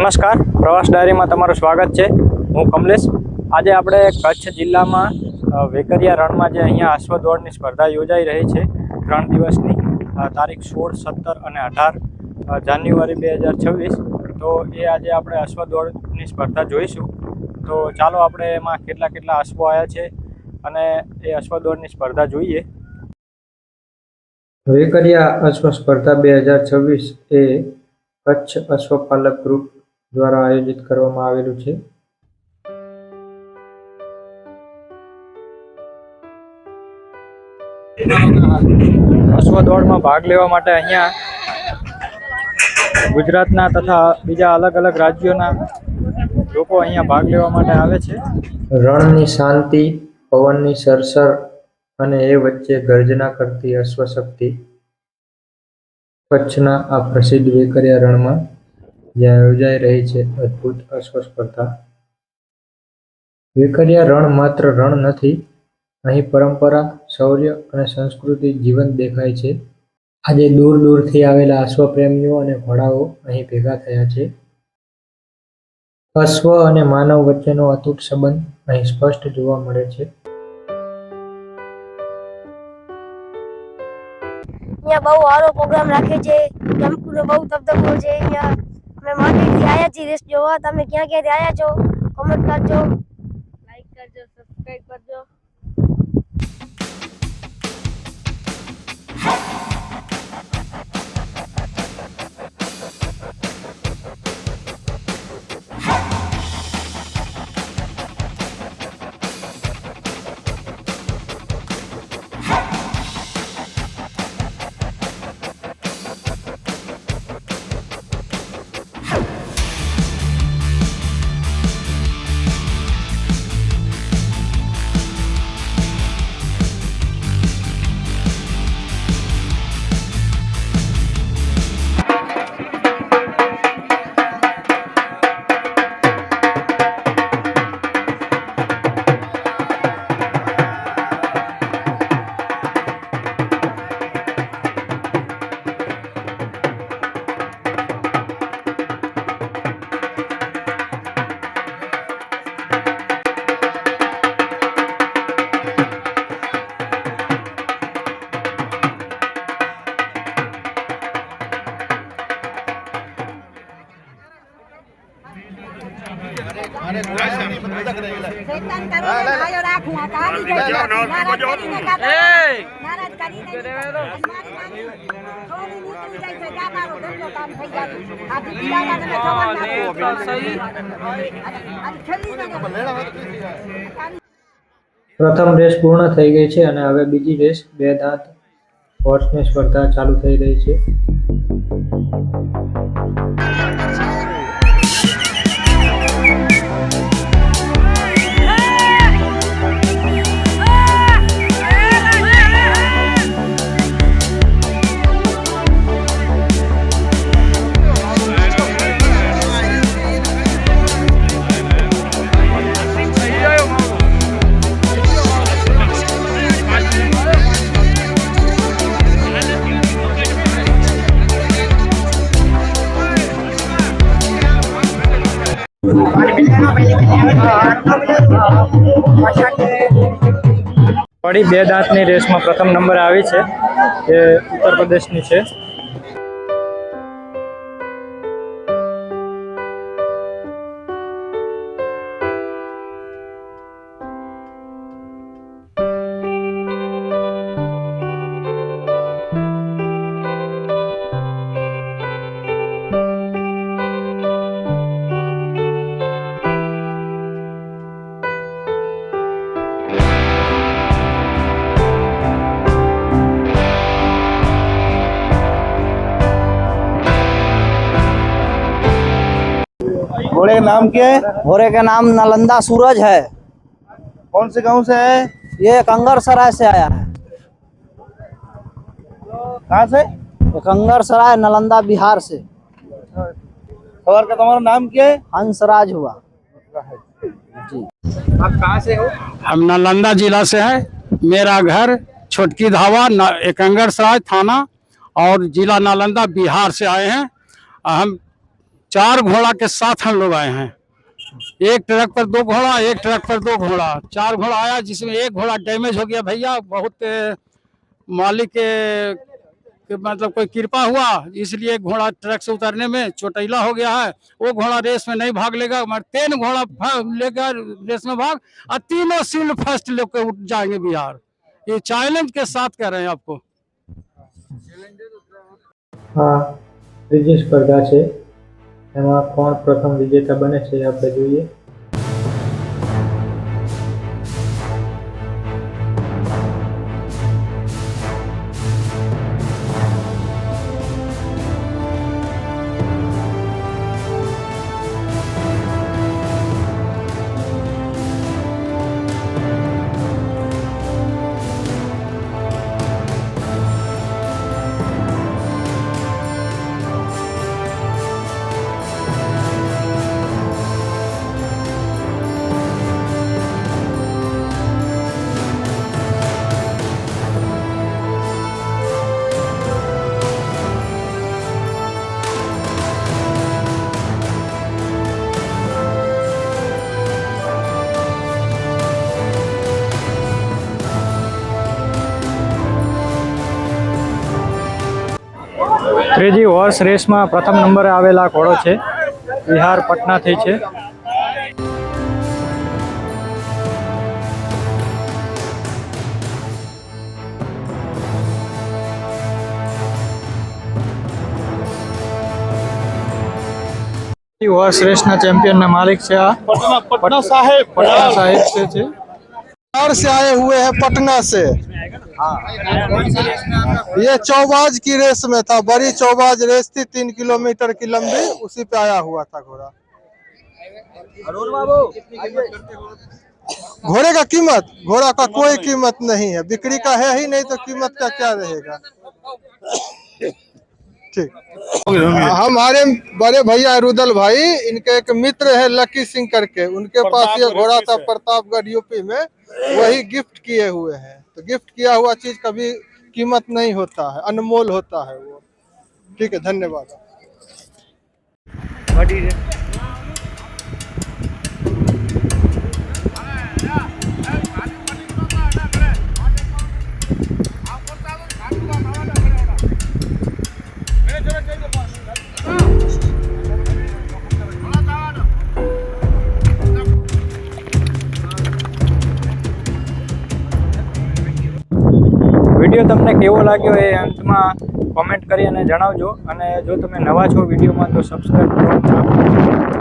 નમસ્કાર, પ્રવાસ ડાયરીમાં તમારું સ્વાગત છે। હું કમલેશ। આજે આપણે કચ્છ જિલ્લામાં વેકરિયા રણમાં જે અહીંયા અશ્વ દોડની સ્પર્ધા યોજાઈ રહી છે 3 દિવસની, તારીખ 16, 17 અને 18 જાન્યુઆરી 2026। તો એ આજે આપણે અશ્વ દોડની સ્પર્ધા જોઈશું। તો ચાલો આપણે એમાં કેટલા અશ્વો આવ્યા છે અને એ અશ્વ દોડની સ્પર્ધા જોઈએ। વેકરિયા અશ્વ સ્પર્ધા 2026 એ કચ્છ અશ્વપાલક ગ્રુપ દ્વારા આયોજિત કરવામાં આવેલું છે। અશ્વ દોડમાં ભાગ લેવા માટે અહીંયા ગુજરાતના તથા બીજા અલગ રાજ્યોના લોકો અહીંયા ભાગ લેવા માટે આવે છે। રણની શાંતિ, પવનની સરસર અને એ વચ્ચે ગર્જના કરતી અશ્વશક્તિ કચ્છના આ પ્રસિદ્ધ વેકરિયા રણમાં જ્યાં યોજાઈ રહી છે અદ્ભુત અશ્વ સ્પર્ધા। વેકરિયા રણ માત્ર રણ નથી, અહીં પરંપરા, શૌર્ય અને સંસ્કૃતિ જીવંત દેખાય છે। આજે દૂર દૂરથી આવેલા અશ્વપ્રેમીઓ અને ઘોડાઓ અહીં ભેગા થયા છે। અશ્વ અને માનવ વચ્ચેનો અતૂટ સંબંધ અહીં સ્પષ્ટ જોવા મળે છે। यहाँ बहु सारो प्रोग्राम राखे छे, जमपुर बहु तबदको छे। यहाँ અમે માર્કેટથી આયા છીએ રેસ જોવા। તમે ક્યાં ક્યાંથી આયા છો કમેન્ટ કરજો, લાઈક કરજો, સબસ્ક્રાઇબ કરજો। પ્રથમ રેસ પૂર્ણ થઈ ગઈ છે અને હવે બીજી રેસ બે દાંત હોર્સની સ્પર્ધા ચાલુ થઈ રહી છે। પડી બે દાંતની રેસમાં પ્રથમ નંબર આવી છે, એ ઉત્તર પ્રદેશની છે। घोड़े का नाम क्या है? घोड़े का नाम नालंदा सूरज है। कौन से गांव से है? ये कंगर सराय से आया है। कहाँ से? ये कंगर सराय नालंदा बिहार से। सवार का तुम्हारा नाम क्या है? हंसराज हुआ जी। आप कहाँ से हो? हम नालंदा जिला से है। मेरा घर छोटकी धावा कंगर सराय थाना और जिला नालंदा बिहार से आए हैं। हम 4 घोड़ा के साथ हम लोग आए हैं। एक ट्रक पर 2 घोड़ा, एक ट्रक पर 2 घोड़ा, 4 घोड़ा आया, जिसमें एक घोड़ा डैमेज हो गया भैया। बहुत मालिक के मतलब कोई कृपा हुआ, इसलिए घोड़ा ट्रक से उतरने में चोटीला हो गया है। वो घोड़ा रेस में नहीं भाग लेगा, मगर 3 घोड़ा लेकर रेस में भाग और तीनों सिल्ड फर्स्ट लेकर उठ जाएंगे बिहार। ये चैलेंज के साथ कह रहे हैं आपको। આ ત્રીજી સ્પર્ધા છે, એમાં કોણ પ્રથમ વિજેતા બને છે એ આપણે જોઈએ. ત્રીજી હોર્સ રેસમાં પ્રથમ નંબરે આવેલા ઘોડો છે, બિહાર પટનાથી છે. હોર્સ રેસના ચેમ્પિયનના માલિક છે આ पटना साहेब પટના સાહેબ છે. बिहार से आए हुए हैं पटना से। ये चौबाज की रेस में था, बड़ी चौबाज रेस थी 3 किलोमीटर की लंबी, उसी पे आया हुआ था घोड़ा। घोड़े का कीमत, घोड़ा का कोई कीमत नहीं है, बिक्री का है ही नहीं तो कीमत का क्या रहेगा। ठीक, हमारे बड़े भैया रुदल भाई, इनके एक मित्र है लकी सिंह करके, उनके पास ये घोड़ा था प्रतापगढ़ यूपी में, वही गिफ्ट किए हुए हैं। तो गिफ्ट किया हुआ चीज कभी कीमत नहीं होता है, अनमोल होता है वो। ठीक है, धन्यवाद। વિડીયો તમને કેવો લાગ્યો એ અંતમાં કોમેન્ટ કરી અને જણાવજો. અને જો તમે નવા છો વિડીયોમાં તો સબસ્ક્રાઈબ કરવાનું ના ભૂલતા.